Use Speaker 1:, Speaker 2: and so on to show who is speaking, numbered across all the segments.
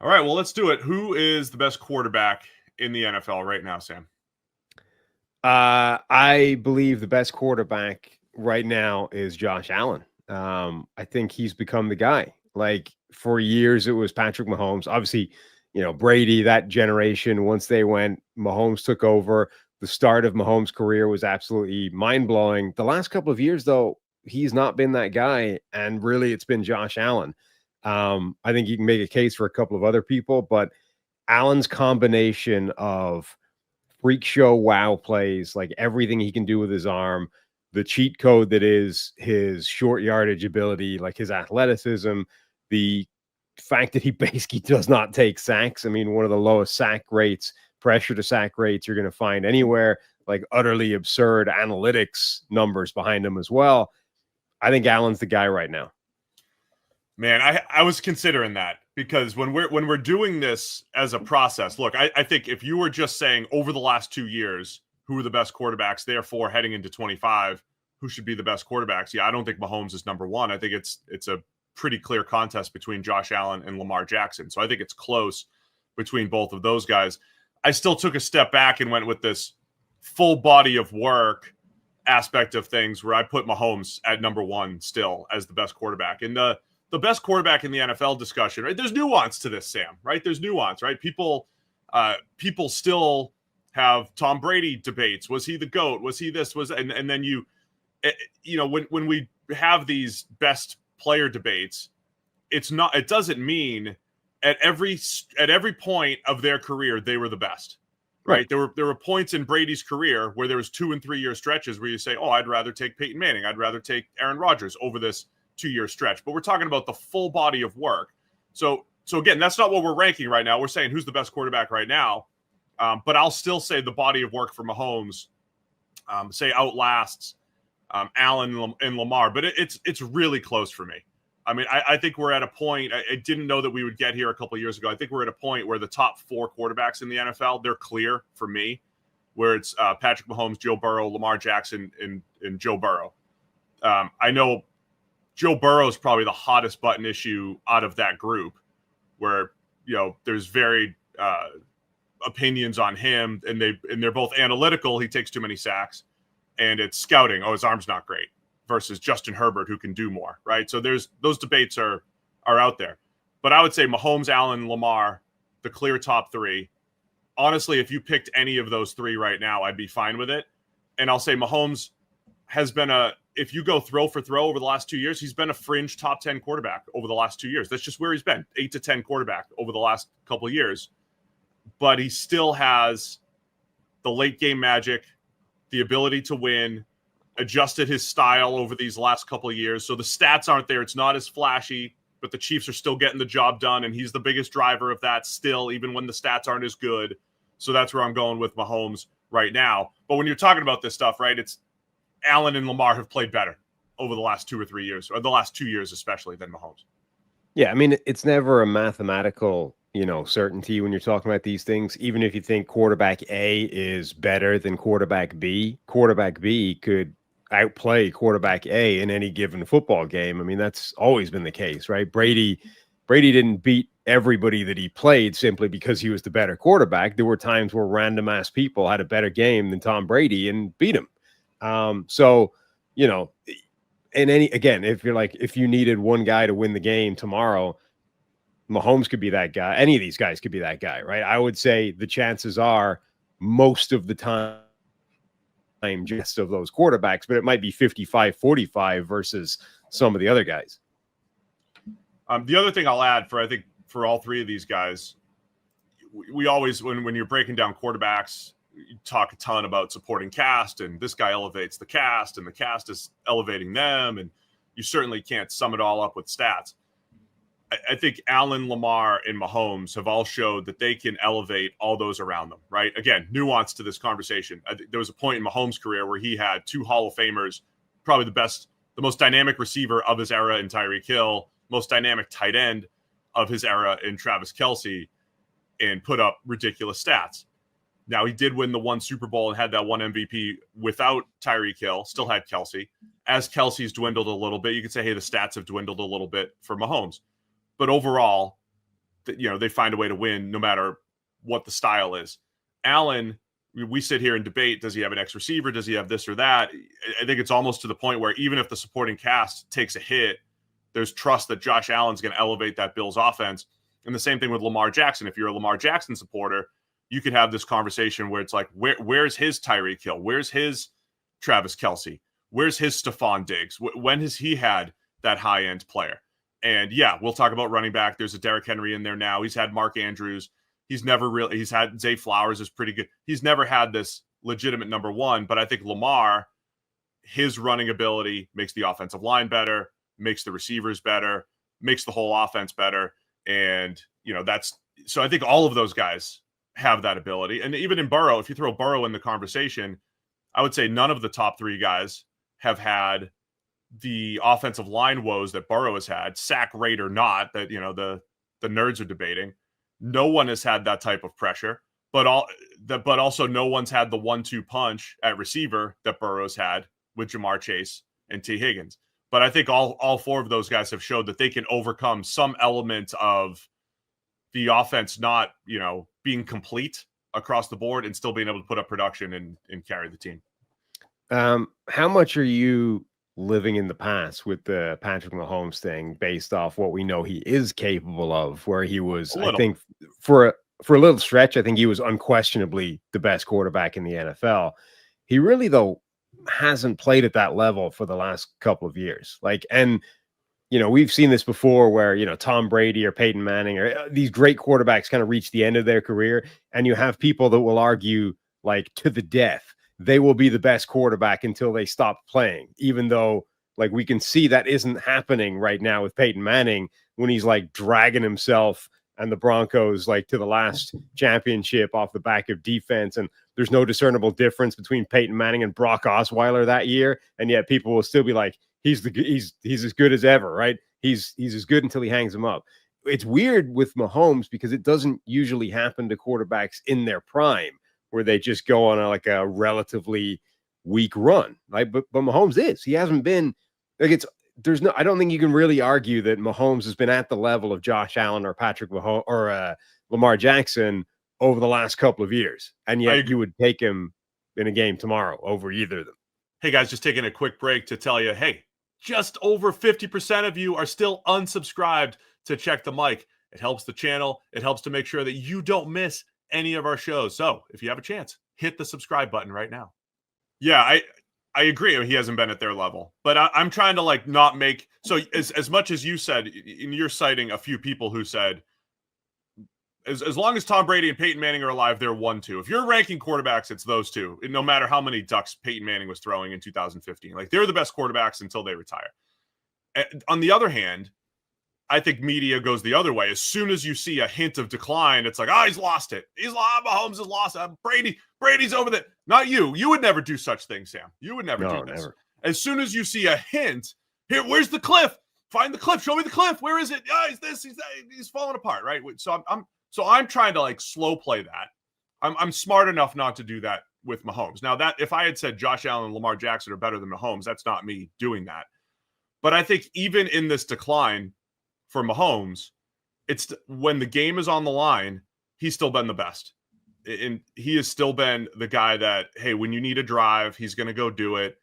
Speaker 1: All right, well, let's do it. Who is the best quarterback in the NFL right now, Sam?
Speaker 2: I believe the best quarterback right now is Josh Allen. I think he's become the guy. Like for years, it was Patrick Mahomes. Obviously, Brady, that generation, once they went, Mahomes took over. The start of Mahomes' career was absolutely mind blowing. The last couple of years, though, he's not been that guy. And really, it's been Josh Allen. I think you can make a case for a couple of other people, but Allen's combination of freak show wow plays, like everything he can do with his arm, the cheat code that is his short yardage ability, like his athleticism, the fact that he basically does not take sacks. I mean, one of the lowest sack rates, pressure to sack rates you're going to find anywhere, like utterly absurd analytics numbers behind him as well. I think Allen's the guy right now.
Speaker 1: Man, I was considering that because when we're doing this as a process, look, I think if you were just saying over the last 2 years, who are the best quarterbacks, therefore heading into 25, who should be the best quarterbacks? Yeah, I don't think Mahomes is number one. I think it's a pretty clear contest between Josh Allen and Lamar Jackson. So I think it's close between both of those guys. I still took a step back and went with this full body of work aspect of things where I put Mahomes at number one still as the best quarterback. And the best quarterback in the NFL discussion, right? There's nuance to this, Sam, right? There's nuance, right? People still have Tom Brady debates. Was he the GOAT? Was he this? And then when we have these best player debates, it doesn't mean at every point of their career they were the best. Right. There were points in Brady's career where there was 2 and 3 year stretches where you say, oh, I'd rather take Peyton Manning. I'd rather take Aaron Rodgers over this 2-year stretch. But we're talking about the full body of work. So again, that's not what we're ranking right now. We're saying who's the best quarterback right now. But I'll still say the body of work for Mahomes, say outlasts Allen and Lamar. But it's really close for me. I mean, I think we're at a point. I didn't know that we would get here a couple of years ago. I think we're at a point where the top 4 quarterbacks in the NFL, they're clear for me, where it's Patrick Mahomes, Joe Burrow, Lamar Jackson, and Joe Burrow. I know Joe Burrow is probably the hottest button issue out of that group, where there's varied opinions on him, and they're both analytical. He takes too many sacks, and it's scouting. Oh, his arm's not great. Versus Justin Herbert, who can do more, right? So those debates are out there. But I would say Mahomes, Allen, Lamar, the clear top 3. Honestly, if you picked any of those 3 right now, I'd be fine with it. And I'll say Mahomes has been if you go throw for throw over the last 2 years, he's been a fringe top 10 quarterback over the last 2 years. That's just where he's been, 8 to 10 quarterback over the last couple of years. But he still has the late game magic, the ability to win, adjusted his style over these last couple of years. So the stats aren't there. It's not as flashy, but the Chiefs are still getting the job done, and he's the biggest driver of that still, even when the stats aren't as good. So that's where I'm going with Mahomes right now. But when you're talking about this stuff, right, it's Allen and Lamar have played better over the last 2 or 3 years, or the last 2 years especially, than Mahomes.
Speaker 2: Yeah, I mean, it's never a mathematical, certainty when you're talking about these things. Even if you think quarterback A is better than quarterback B could outplay quarterback A in any given football game. I mean, that's always been the case, right? Brady didn't beat everybody that he played simply because he was the better quarterback. There were times where random ass people had a better game than Tom Brady and beat him. If you needed one guy to win the game tomorrow, Mahomes could be that guy. Any of these guys could be that guy, right? I would say the chances are most of the time just of those quarterbacks, but it might be 55-45 versus some of the other guys.
Speaker 1: The other thing I'll add for all 3 of these guys, we always, when you're breaking down quarterbacks, you talk a ton about supporting cast, and this guy elevates the cast, and the cast is elevating them, and you certainly can't sum it all up with stats. I think Allen, Lamar, and Mahomes have all showed that they can elevate all those around them, right? Again, nuance to this conversation. There was a point in Mahomes' career where he had 2 Hall of Famers, probably the most dynamic receiver of his era in Tyreek Hill, most dynamic tight end of his era in Travis Kelce, and put up ridiculous stats. Now, he did win the 1 Super Bowl and had that 1 MVP without Tyreek Hill, still had Kelce. As Kelce's dwindled a little bit, you could say, hey, the stats have dwindled a little bit for Mahomes. But overall, they find a way to win no matter what the style is. Allen, we sit here and debate, does he have an X receiver? Does he have this or that? I think it's almost to the point where even if the supporting cast takes a hit, there's trust that Josh Allen's going to elevate that Bills offense. And the same thing with Lamar Jackson. If you're a Lamar Jackson supporter, you could have this conversation where it's like, where's his Tyreek Hill? Where's his Travis Kelce? Where's his Stephon Diggs? When has he had that high-end player? And yeah, we'll talk about running back. There's a Derrick Henry in there now. He's had Mark Andrews. He's had Zay Flowers is pretty good. He's never had this legitimate number one, but I think Lamar, his running ability makes the offensive line better, makes the receivers better, makes the whole offense better. And, so I think all of those guys have that ability. And even in Burrow, if you throw Burrow in the conversation, I would say none of the top three guys have had the offensive line woes that Burrow has had, sack rate or not, that, the nerds are debating. No one has had that type of pressure, but also no one's had the 1-2 punch at receiver that Burrow's had with Jamar Chase and T. Higgins. But I think all four of those guys have showed that they can overcome some element of the offense not, being complete across the board and still being able to put up production and carry the team.
Speaker 2: How much are you living in the past with the Patrick Mahomes thing based off what we know he is capable of, where he was, I think for a little stretch, I think he was unquestionably the best quarterback in the NFL. He really, though, hasn't played at that level for the last couple of years. We've seen this before where, Tom Brady or Peyton Manning or these great quarterbacks kind of reach the end of their career. And you have people that will argue to the death, they will be the best quarterback until they stop playing, even though we can see that isn't happening right now with Peyton Manning when he's dragging himself and the Broncos to the last championship off the back of defense. And there's no discernible difference between Peyton Manning and Brock Osweiler that year. And yet people will still be like, he's as good as ever, right? He's as good until he hangs him up. It's weird with Mahomes because it doesn't usually happen to quarterbacks in their prime where they just go on a relatively weak run. But Mahomes he hasn't been I don't think you can really argue that Mahomes has been at the level of Josh Allen or Patrick Mahomes or Lamar Jackson over the last couple of years. And yet you would take him in a game tomorrow over either of them.
Speaker 1: Hey guys, just taking a quick break to tell you, hey, just over 50% of you are still unsubscribed to Check the Mic. It helps the channel. It helps to make sure that you don't miss any of our shows. So if you have a chance, hit the subscribe button right now. Yeah, I agree. He hasn't been at their level, but I'm trying to not make, so as much as you said, and you're citing a few people who said, as long as Tom Brady and Peyton Manning are alive, they're 1-2. If you're ranking quarterbacks, it's those two. No matter how many ducks Peyton Manning was throwing in 2015, they're the best quarterbacks until they retire. And on the other hand, I think media goes the other way. As soon as you see a hint of decline, it's he's lost it. Mahomes has lost it. Brady's over there. Not you. You would never do such things, Sam. You would never do this. Never. As soon as you see a hint, here, where's the cliff? Find the cliff. Show me the cliff. Where is it? He's this. He's falling apart, right? So I'm trying to slow play that. I'm smart enough not to do that with Mahomes. Now that if I had said Josh Allen and Lamar Jackson are better than Mahomes, that's not me doing that. But I think even in this decline for Mahomes, it's when the game is on the line, he's still been the best. And he has still been the guy that, hey, when you need a drive, he's going to go do it.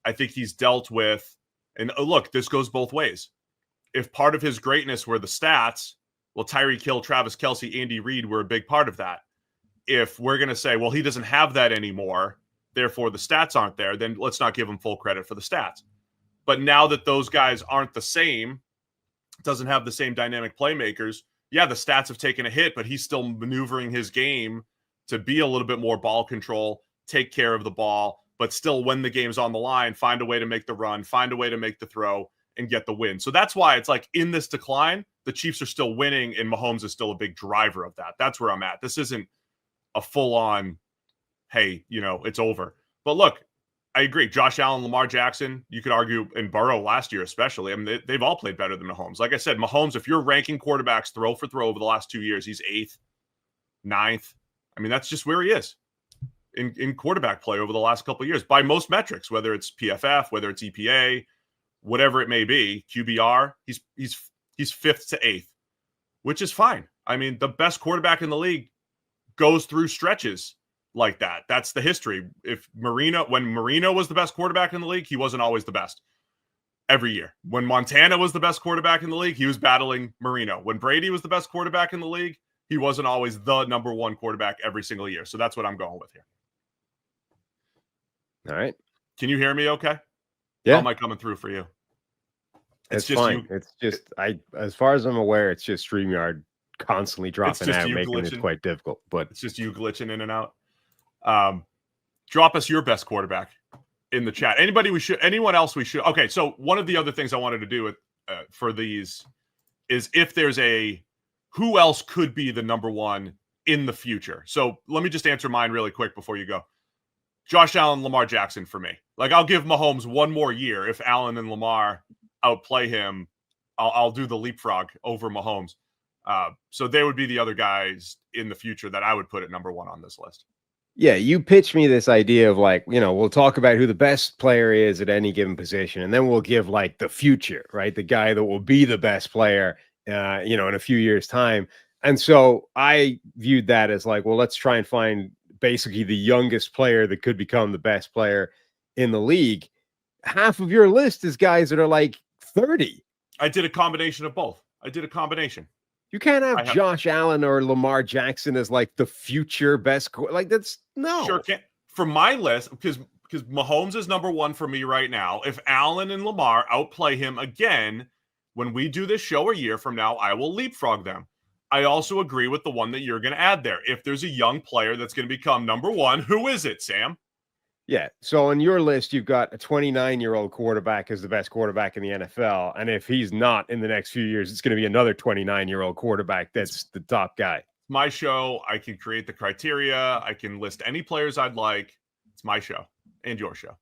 Speaker 1: I think he's dealt with, and look, this goes both ways. If part of his greatness were the stats, well, Tyreek Hill, Travis Kelce, Andy Reid were a big part of that. If we're going to say, well, he doesn't have that anymore, therefore the stats aren't there, then let's not give him full credit for the stats. But now that those guys aren't the same, doesn't have the same dynamic playmakers, yeah, the stats have taken a hit, but he's still maneuvering his game to be a little bit more ball control, take care of the ball, but still when the game's on the line, find a way to make the run, find a way to make the throw, and get the win. So that's why it's in this decline, the Chiefs are still winning, and Mahomes is still a big driver of that. That's where I'm at. This isn't a full-on, hey, it's over. But look, I agree. Josh Allen, Lamar Jackson, you could argue, and Burrow last year especially, I mean, they've all played better than Mahomes. Like I said, Mahomes, if you're ranking quarterbacks throw for throw over the last 2 years, he's 8th, 9th. I mean, that's just where he is in quarterback play over the last couple of years by most metrics, whether it's PFF, whether it's EPA, whatever it may be, QBR, he's 5th to 8th, which is fine. I mean, the best quarterback in the league goes through stretches like that. That's the history. When Marino was the best quarterback in the league, he wasn't always the best every year. When Montana was the best quarterback in the league, he was battling Marino. When Brady was the best quarterback in the league, he wasn't always the number one quarterback every single year. So that's what I'm going with here.
Speaker 2: All right.
Speaker 1: Can you hear me okay?
Speaker 2: Yeah.
Speaker 1: How am I coming through for you?
Speaker 2: It's just fine. It's just, as far as I'm aware, it's just StreamYard constantly dropping out, making it quite difficult. But
Speaker 1: it's just you glitching in and out. Drop us your best quarterback in the chat. Anyone else we should. Okay, so one of the other things I wanted to do for these is if there's who else could be the number one in the future. So let me just answer mine really quick before you go. Josh Allen, Lamar Jackson for me. Like, I'll give Mahomes one more year. If Allen and Lamar outplay him, I'll do the leapfrog over Mahomes. So they would be the other guys in the future that I would put at number one on this list.
Speaker 2: Yeah, you pitched me this idea of like, we'll talk about who the best player is at any given position, and then we'll give like the future, right? The guy that will be the best player, in a few years' time. And so I viewed that as like, well, let's try and find basically the youngest player that could become the best player in the league. Half of your list is guys that are like 30.
Speaker 1: I did a combination of both.
Speaker 2: You can't have Josh Allen or Lamar Jackson as like the future best. Like, that's no.
Speaker 1: Sure can't. For my list, because Mahomes is number one for me right now. If Allen and Lamar outplay him again, when we do this show a year from now, I will leapfrog them. I also agree with the one that you're going to add there. If there's a young player that's going to become number one, who is it, Sam?
Speaker 2: Yeah. So on your list, you've got a 29-year-old quarterback as the best quarterback in the NFL. And if he's not in the next few years, it's going to be another 29-year-old quarterback that's the top guy.
Speaker 1: My show. I can create the criteria. I can list any players I'd like. It's my show and your show.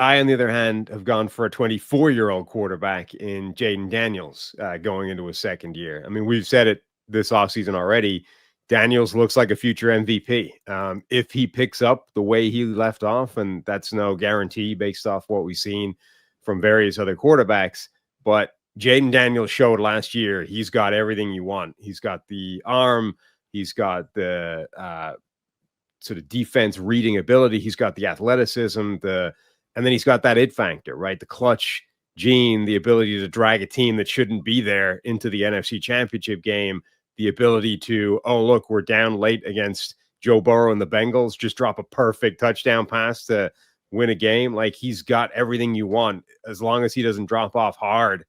Speaker 2: I, on the other hand, have gone for a 24-year-old quarterback in Jayden Daniels going into his second year. I mean, we've said it this offseason already. Daniels looks like a future MVP. If he picks up the way he left off, and that's no guarantee based off what we've seen from various other quarterbacks, but Jayden Daniels showed last year he's got everything you want. He's got the arm. He's got the sort of defense reading ability. He's got the athleticism, and then he's got that it factor, right? The clutch gene, the ability to drag a team that shouldn't be there into the NFC Championship game, the ability to, oh, look, we're down late against Joe Burrow and the Bengals, just drop a perfect touchdown pass to win a game. Like, he's got everything you want as long as he doesn't drop off hard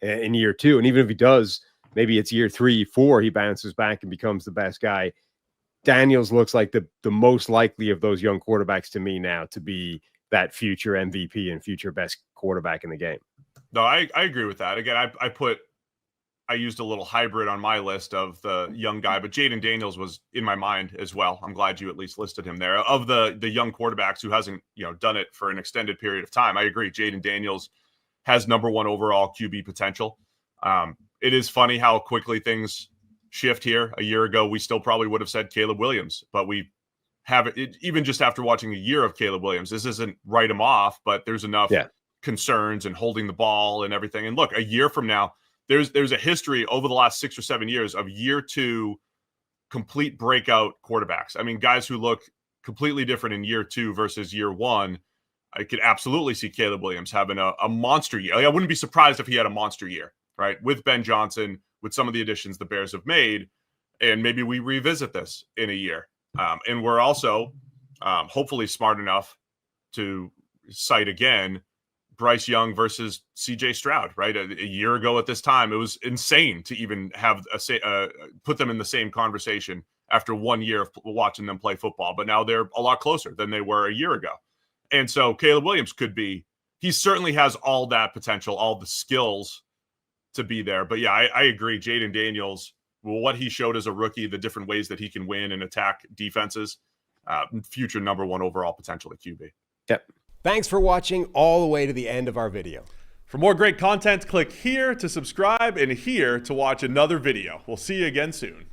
Speaker 2: in year two. And even if he does, maybe it's year 3, 4, he bounces back and becomes the best guy. Daniels looks like the most likely of those young quarterbacks to me now to be that future MVP and future best quarterback in the game.
Speaker 1: No, I agree with that. Again, I used a little hybrid on my list of the young guy, but Jayden Daniels was in my mind as well. I'm glad you at least listed him there. Of the young quarterbacks who hasn't done it for an extended period of time, I agree. Jayden Daniels has number one overall QB potential. It is funny how quickly things shift here. A year ago, we still probably would have said Caleb Williams, but we have it even just after watching a year of Caleb Williams. This isn't write him off, but there's enough concerns and holding the ball and everything. And look, a year from now, there's a history over the last 6 or 7 years of year 2 complete breakout quarterbacks. I mean, guys who look completely different in year 2 versus year 1. I could absolutely see Caleb Williams having a monster year. I wouldn't be surprised if he had a monster year, right? With Ben Johnson, with some of the additions the Bears have made, and maybe we revisit this in a year. And we're also hopefully smart enough to cite again Bryce Young versus CJ Stroud, right? A year ago at this time, it was insane to even have put them in the same conversation after 1 year of watching them play football. But now they're a lot closer than they were a year ago. And so Caleb Williams he certainly has all that potential, all the skills to be there. But yeah, I agree. Jayden Daniels, what he showed as a rookie, the different ways that he can win and attack defenses, future number one overall potential at QB.
Speaker 2: Yep. Thanks for watching all the way to the end of our video.
Speaker 1: For more great content, click here to subscribe and here to watch another video. We'll see you again soon.